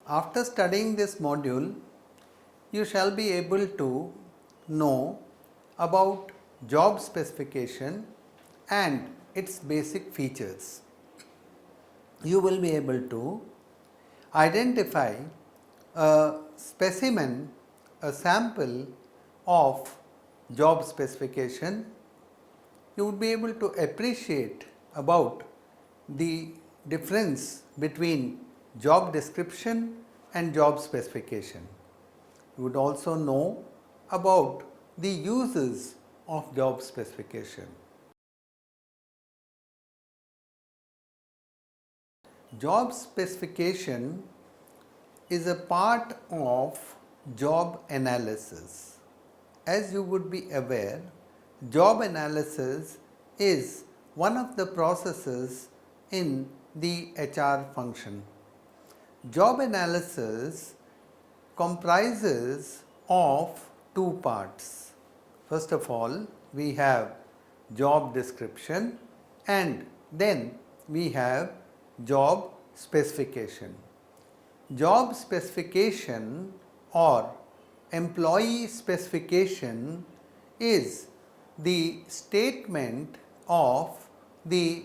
After studying this module, you shall be able to know about job specification and its basic features. You will be able to identify a specimen, a sample of job specification. You would be able to appreciate about the difference between job description and job specification. You would also know about the uses of job specification. Job specification is a part of job analysis. As you would be aware, job analysis is one of the processes in the HR function. Job analysis comprises of two parts. First of all, we have job description and then we have job specification. Job specification or employee specification is the statement of the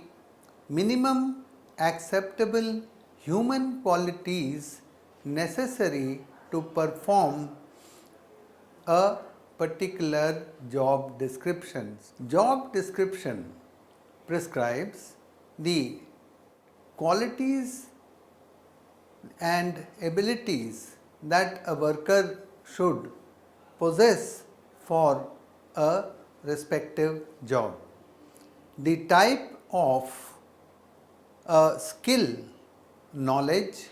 minimum acceptable human qualities necessary to perform a particular job description. Job description prescribes the qualities and abilities that a worker should possess for a respective job. The type of skill, knowledge,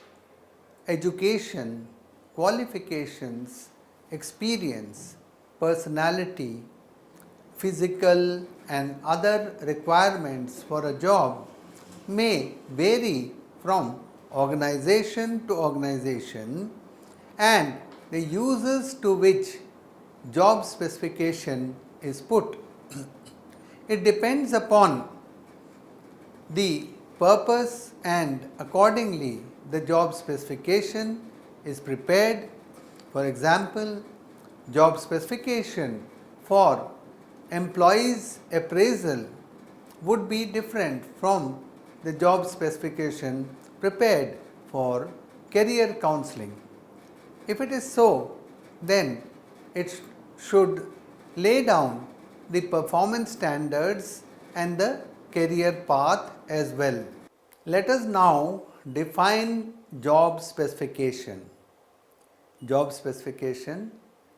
education, qualifications, experience, personality, physical and other requirements for a job may vary from organization to organization, and the uses to which job specification is put. It depends upon the purpose and accordingly the job specification is prepared. For example, job specification for employees appraisal would be different from the job specification prepared for career counseling. If it is so, then it should lay down the performance standards and the career path as well. Let us now define job specification. Job specification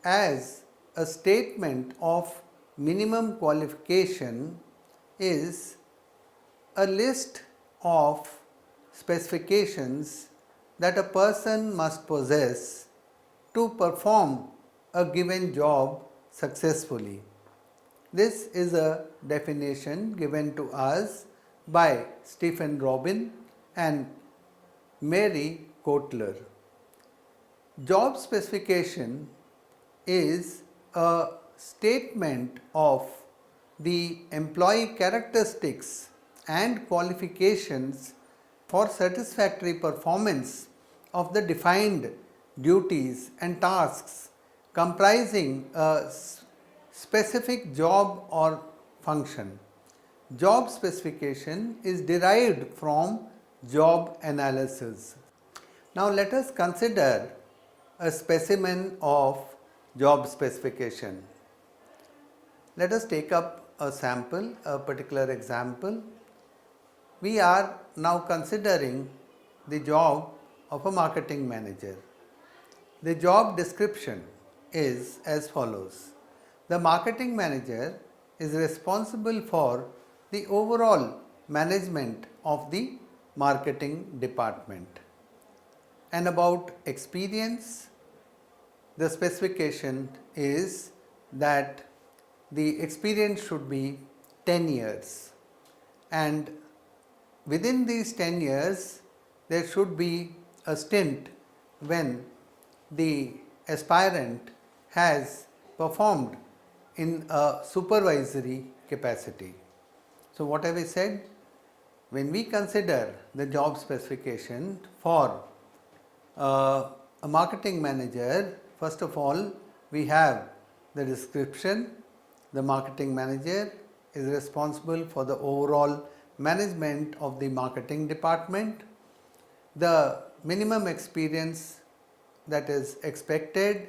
as a statement of minimum qualification is a list of specifications that a person must possess to perform a given job successfully. This is a definition given to us by Stephen Robin and Mary Kotler. Job specification is a statement of the employee characteristics and qualifications for satisfactory performance of the defined duties and tasks comprising a specific job or function. Job specification is derived from job analysis. Now let us consider a specimen of job specification. Let us take up a sample, a particular example. We are now considering the job of a marketing manager. The job description is as follows. The marketing manager is responsible for the overall management of the marketing department. And about experience, the specification is that the experience should be 10 years, and within these 10 years there should be a stint when the aspirant has performed in a supervisory capacity. So what have I said? When we consider the job specification for a marketing manager, first of all, we have the description. The marketing manager is responsible for the overall management of the marketing department. The minimum experience that is expected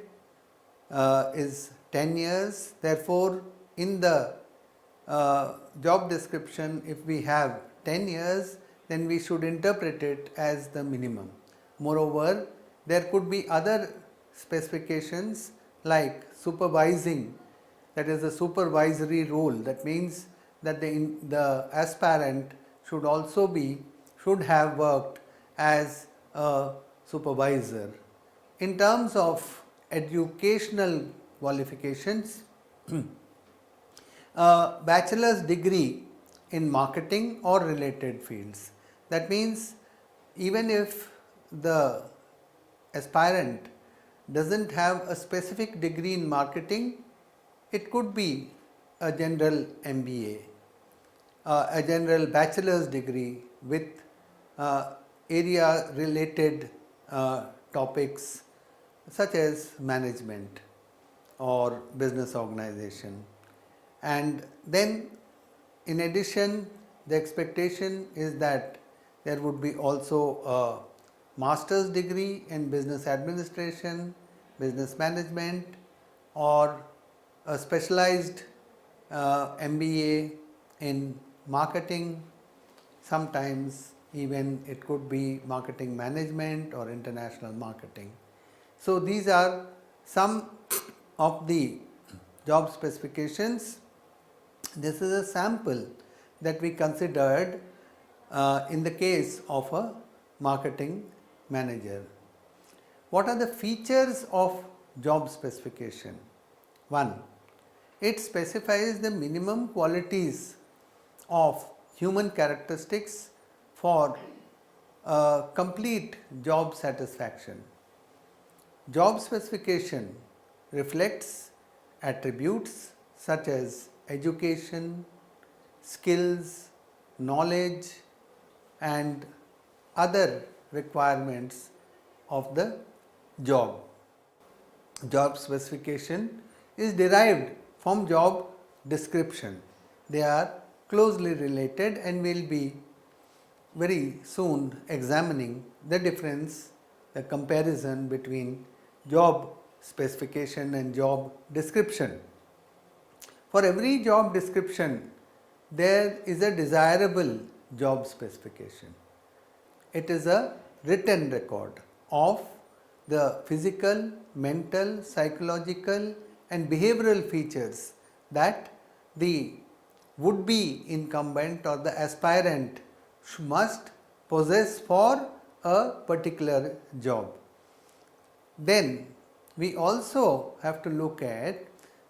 is 10 years. Therefore, in the job description, if we have 10 years, then we should interpret it as the minimum. Moreover, there could be other specifications like supervising, that is a supervisory role. That means that the aspirant should have worked as a supervisor. In terms of educational qualifications, a bachelor's degree in marketing or related fields. That means even if the aspirant doesn't have a specific degree in marketing, it could be a general MBA, a general bachelor's degree with area related topics such as management or business organization. And then in addition, the expectation is that there would be also a master's degree in business administration, business management, or a specialized MBA in marketing. Sometimes even it could be marketing management or international marketing. So these are some of the job specifications. This is a sample that we considered in the case of a marketing manager. What are the features of job specification? 1. It specifies the minimum qualities of human characteristics for complete job satisfaction. Job specification reflects attributes such as education, skills, knowledge, and other requirements of the job. Job specification is derived from job description. They are closely related, and we will be very soon examining the difference, the comparison between job specification and job description. For every job description, there is a desirable job specification. It is a written record of the physical, mental, psychological, and behavioral features that the would-be incumbent or the aspirant must possess for a particular job. Then we also have to look at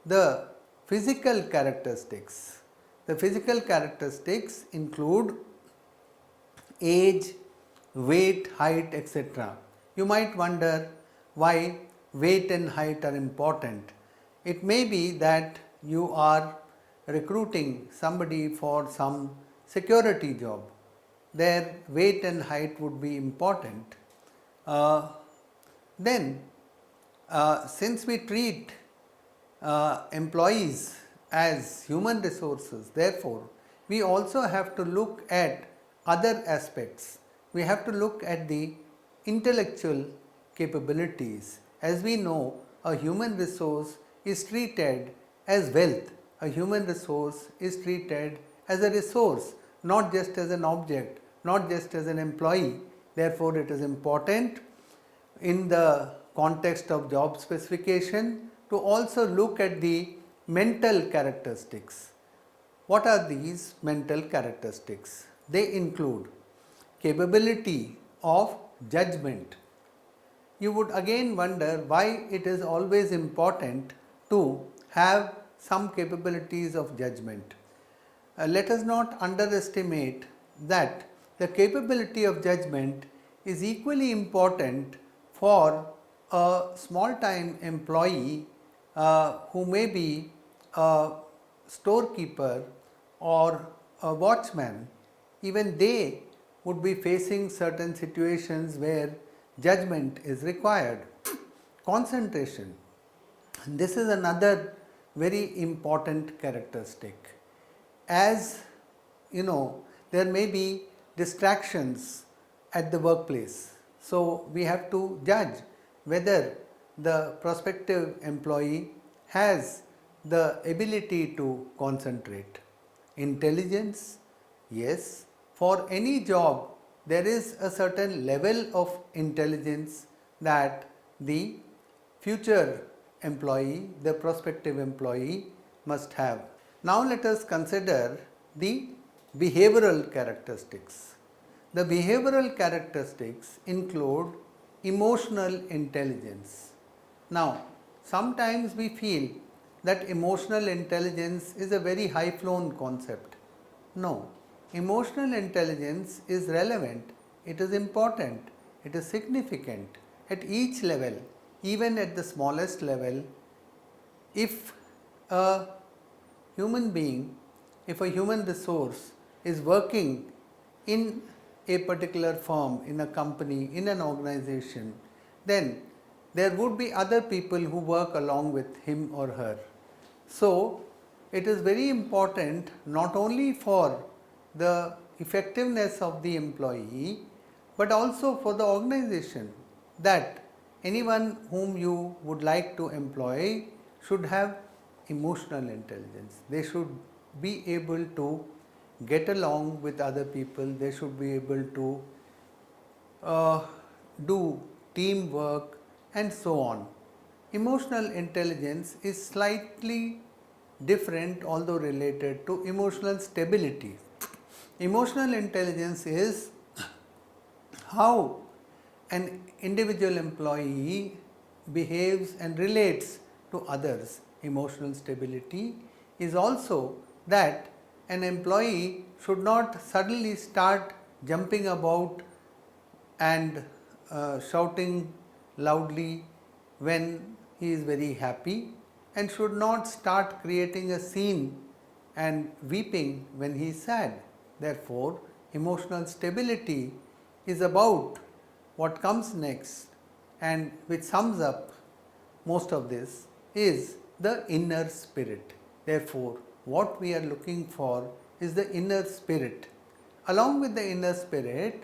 the physical characteristics. The physical characteristics include age, weight, height, etc. You might wonder why weight and height are important. It may be that you are recruiting somebody for some security job. Their weight and height would be important. Since we treat employees as human resources, therefore, we also have to look at other aspects. We have to look at the intellectual capabilities. As we know, a human resource is treated as wealth. A human resource is treated as a resource, not just as an object, not just as an employee. Therefore, it is important in the context of job specification to also look at the mental characteristics. What are these mental characteristics? They include capability of judgment. You would again wonder why it is always important to have some capabilities of judgment. Let us not underestimate that the capability of judgment is equally important for a small time employee who may be a storekeeper or a watchman. Even they would be facing certain situations where judgment is required. Concentration. This is another very important characteristic. As you know, there may be distractions at the workplace. So, we have to judge whether the prospective employee has the ability to concentrate. Intelligence, yes, for any job there is a certain level of intelligence that the future employee, the prospective employee must have. Now let us consider the behavioral characteristics. The behavioral characteristics include emotional intelligence. Now, sometimes we feel that emotional intelligence is a very high flown concept. No, emotional intelligence is relevant, it is important, it is significant at each level, even at the smallest level. If a human being, if a human resource is working in a particular firm, in a company, in an organization, then there would be other people who work along with him or her. So, it is very important not only for the effectiveness of the employee, but also for the organization, that anyone whom you would like to employ should have emotional intelligence. They should be able to get along with other people, they should be able to do teamwork and so on. Emotional intelligence is slightly different, although related to emotional stability. Emotional intelligence is how an individual employee behaves and relates to others. Emotional stability is also that an employee should not suddenly start jumping about and shouting loudly when he is very happy, and should not start creating a scene and weeping when he is sad. Therefore, emotional stability is about what comes next, and which sums up most of this is the inner spirit. Therefore, what we are looking for is the inner spirit. Along with the inner spirit,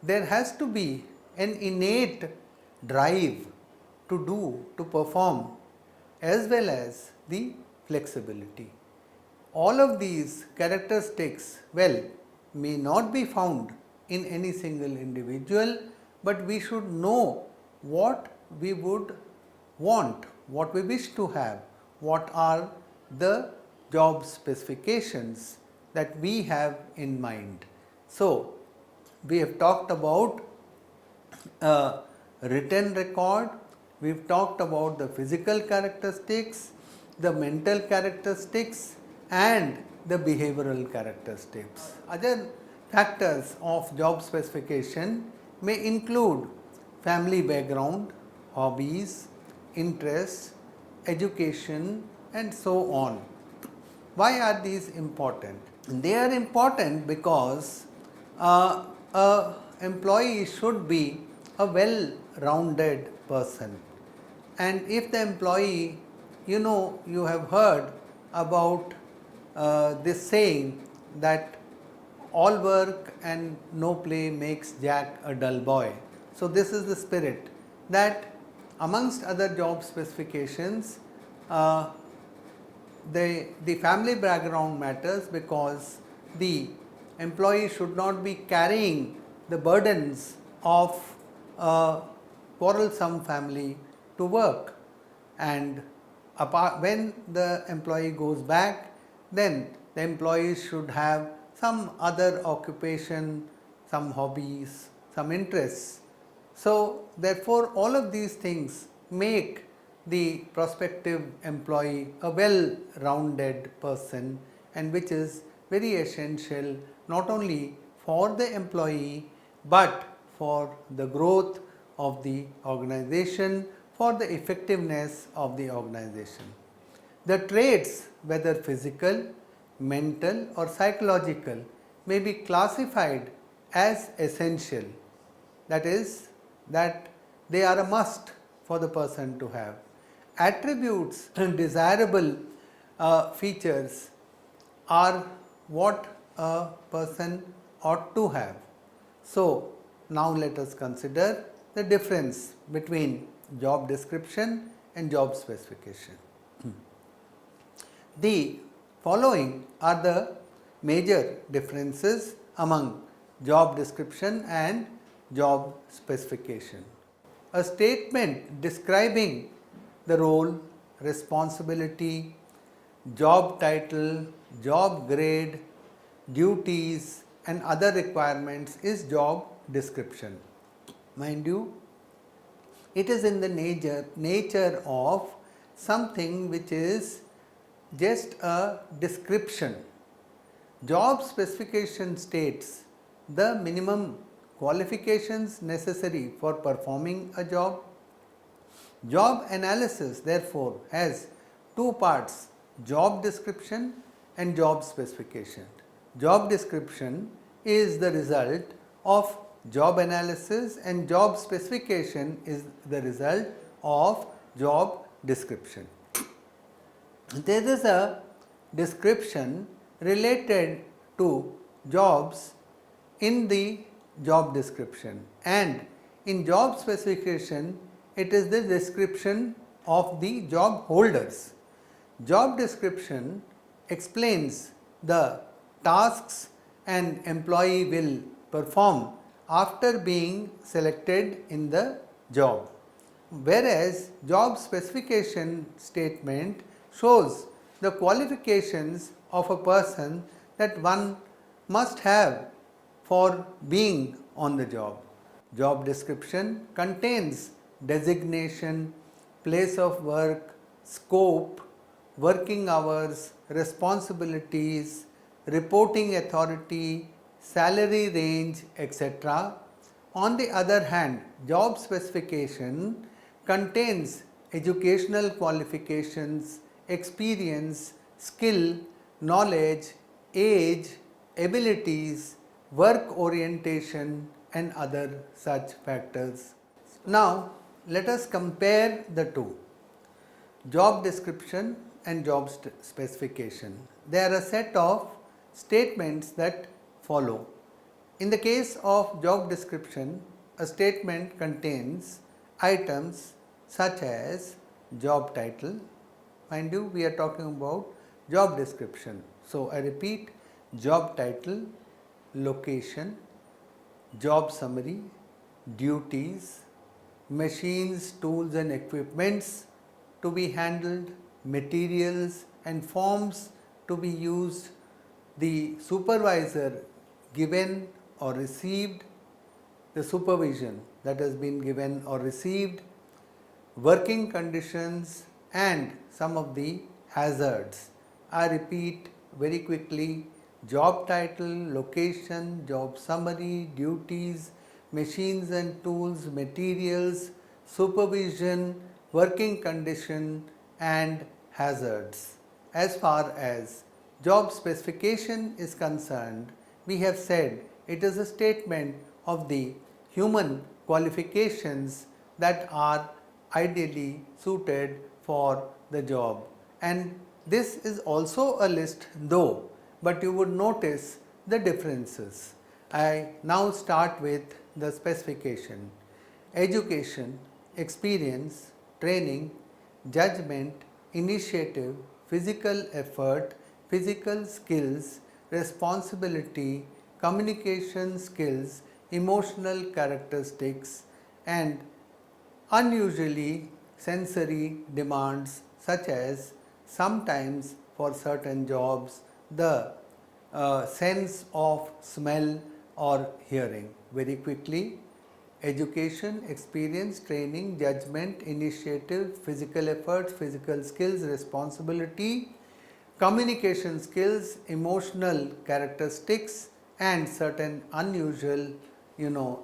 there has to be an innate drive to do, to perform, as well as the flexibility. All of these characteristics, well, may not be found in any single individual, but we should know what we would want, what we wish to have, what are the job specifications that we have in mind. So, we have talked about written record, we have talked about the physical characteristics, the mental characteristics and the behavioral characteristics. Other factors of job specification may include family background, hobbies, interests, education and so on. Why are these important? They are important because a employee should be a well-rounded person. And if the employee, you have heard about this saying that all work and no play makes Jack a dull boy. So, this is the spirit that amongst other job specifications, the family background matters, because the employee should not be carrying the burdens of a quarrelsome family to work, and when the employee goes back, then the employees should have some other occupation, some hobbies, some interests. So, therefore, all of these things make the prospective employee a well-rounded person, and which is very essential not only for the employee, but for the growth of the organization, for the effectiveness of the organization. The traits, whether physical, mental or psychological, may be classified as essential. That is, that they are a must for the person to have. Attributes and desirable features are what a person ought to have. So, now let us consider the difference between job description and job specification. The following are the major differences among job description and job specification. A statement describing the role, responsibility, job title, job grade, duties and other requirements is job description. Mind you, it is in the nature of something which is just a description. Job specification states the minimum qualifications necessary for performing a job. Job analysis therefore has two parts, job description and job specification. Job description is the result of job analysis and job specification is the result of job description. There is a description related to jobs in the job description, and in job specification it is the description of the job holders. Job description explains the tasks an employee will perform after being selected in the job, whereas job specification statement shows the qualifications of a person that one must have for being on the job. Job description contains designation, place of work, scope, working hours, responsibilities, reporting authority, salary range, etc. On the other hand, job specification contains educational qualifications, experience, skill, knowledge, age, abilities, work orientation and other such factors. Now, let us compare the two, job description and job specification. They are a set of statements that follow. In the case of job description, a statement contains items such as job title. Mind you, we are talking about job description. So, I repeat, job title, location, job summary, duties, machines, tools and equipments to be handled, materials and forms to be used, the supervisor given or received, the supervision that has been given or received, working conditions and some of the hazards. I repeat very quickly, job title, location, job summary, duties, machines and tools, materials, supervision, working condition and hazards. As far as job specification is concerned, we have said it is a statement of the human qualifications that are ideally suited for the job, and this is also a list though, but you would notice the differences. I now start with the specification. Education, experience, training, judgment, initiative, physical effort, physical skills, responsibility, communication skills, emotional characteristics and unusually sensory demands such as sometimes for certain jobs the sense of smell or hearing. Very quickly, education, experience, training, judgment, initiative, physical effort, physical skills, responsibility, communication skills, emotional characteristics and certain unusual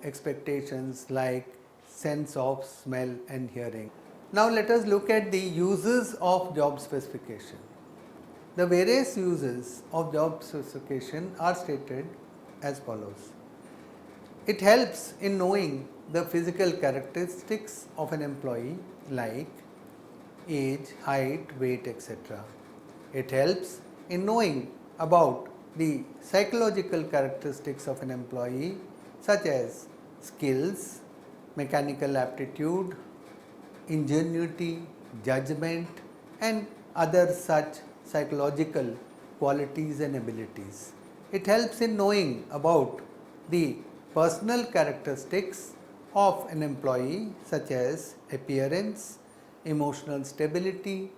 expectations like sense of smell and hearing. Now let us look at the uses of job specification. The various uses of job specification are stated as follows. It helps in knowing the physical characteristics of an employee like age, height, weight, etc. It helps in knowing about the psychological characteristics of an employee such as skills, mechanical aptitude, ingenuity, judgment, and other such psychological qualities and abilities. It helps in knowing about the personal characteristics of an employee such as appearance, emotional stability,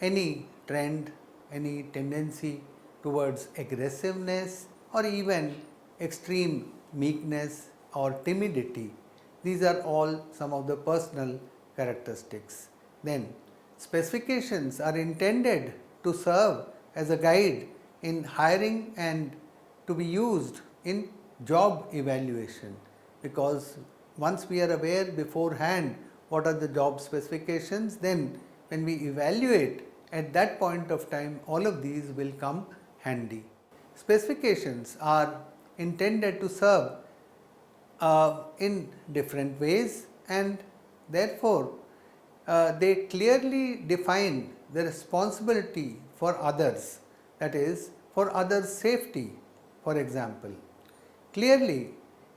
any trend, any tendency towards aggressiveness, or even extreme meekness or timidity. These are all some of the personal characteristics. Then, specifications are intended to serve as a guide in hiring and to be used in job evaluation, because once we are aware beforehand what are the job specifications, then when we evaluate at that point of time, all of these will come handy. Specifications are intended to serve in different ways, and therefore they clearly define the responsibility for others, that is, for others' safety. For example, clearly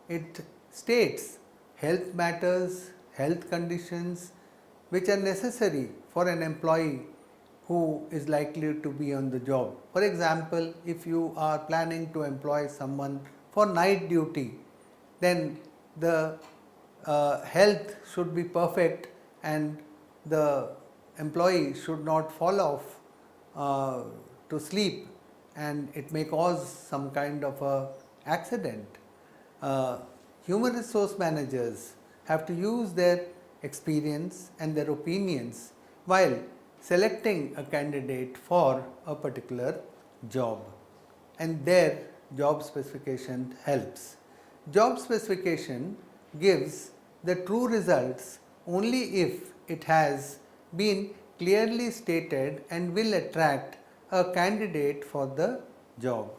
it states health matters, health conditions which are necessary for an employee who is likely to be on the job. For example, if you are planning to employ someone for night duty, then the health should be perfect and the employee should not fall off to sleep, and it may cause some kind of a accident. Human resource managers have to use their experience and their opinions while selecting a candidate for a particular job, and their job specification helps. Job specification gives the true results only if it has been clearly stated and will attract a candidate for the job.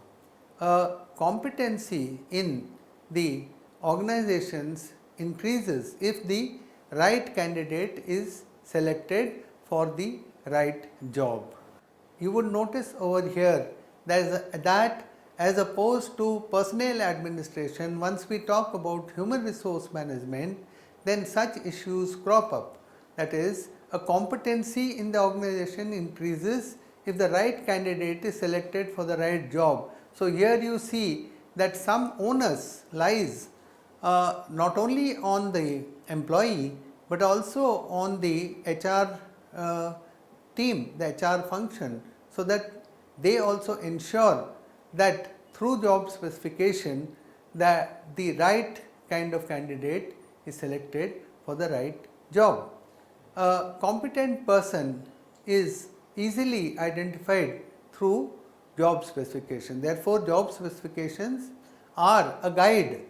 A competency in the organizations increases if the right candidate is selected for the right job. You would notice over here that as opposed to personnel administration, once we talk about human resource management, then such issues crop up. That is, a competency in the organization increases if the right candidate is selected for the right job. So, here you see that some onus lies not only on the employee but also on the HR team, the HR function, so that they also ensure that through job specification that the right kind of candidate is selected for the right job. A competent person is easily identified through job specification. Therefore, job specifications are a guide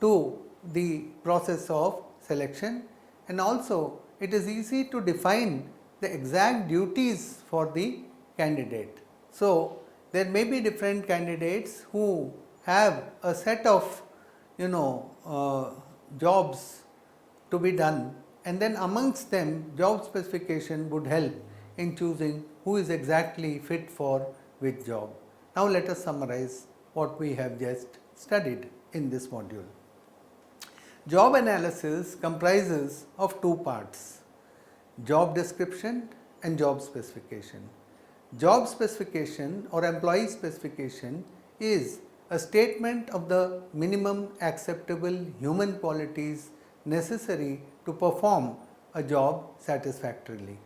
to the process of selection, and also it is easy to define the exact duties for the candidate. So, there may be different candidates who have a set of jobs to be done, and then amongst them job specification would help in choosing who is exactly fit for which job. Now, let us summarize what we have just studied in this module. Job analysis comprises of two parts: job description and job specification. Job specification or employee specification is a statement of the minimum acceptable human qualities necessary to perform a job satisfactorily.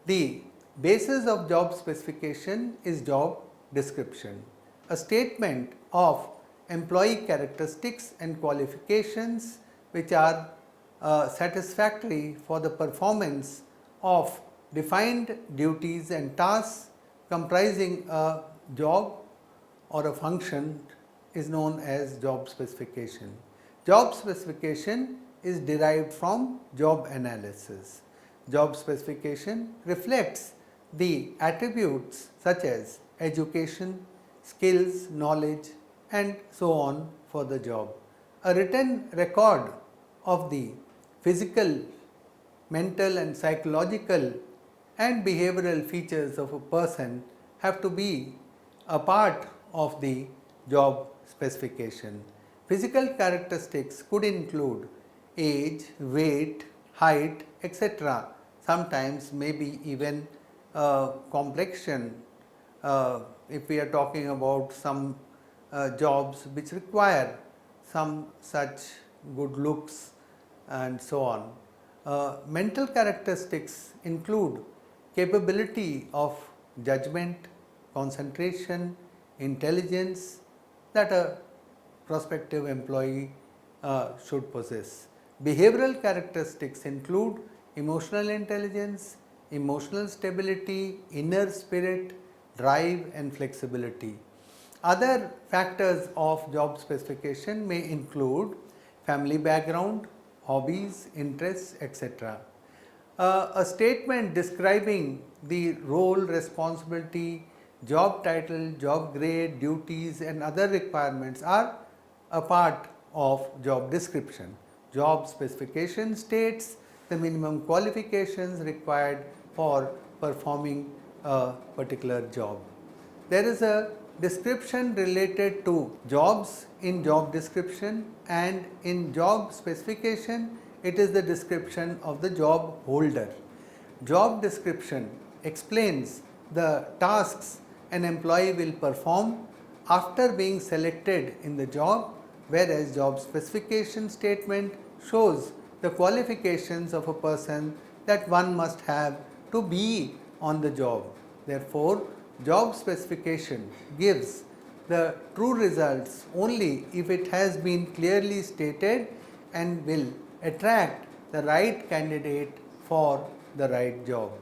The basis of job specification is job description, a statement of employee characteristics and qualifications which are satisfactory for the performance of defined duties and tasks comprising a job or a function is known as job specification. Job specification is derived from job analysis. Job specification reflects the attributes such as education, skills, knowledge, and so on for the job. A written record of the physical, mental and psychological and behavioral features of a person have to be a part of the job specification. Physical characteristics could include age, weight, height, etc. Sometimes maybe even complexion, if we are talking about some jobs which require some such good looks and so on. Mental characteristics include capability of judgment, concentration, intelligence that a prospective employee should possess. Behavioral characteristics include emotional intelligence, emotional stability, inner spirit, drive and flexibility. Other factors of job specification may include family background, hobbies, interests, etc. A statement describing the role, responsibility, job title, job grade, duties and other requirements are a part of job description. Job specification states the minimum qualifications required for performing a particular job. There is a description related to jobs in job description, and in job specification it is the description of the job holder. Job description explains the tasks an employee will perform after being selected in the job, whereas job specification statement shows the qualifications of a person that one must have to be on the job. Therefore, job specification gives the true results only if it has been clearly stated and will attract the right candidate for the right job.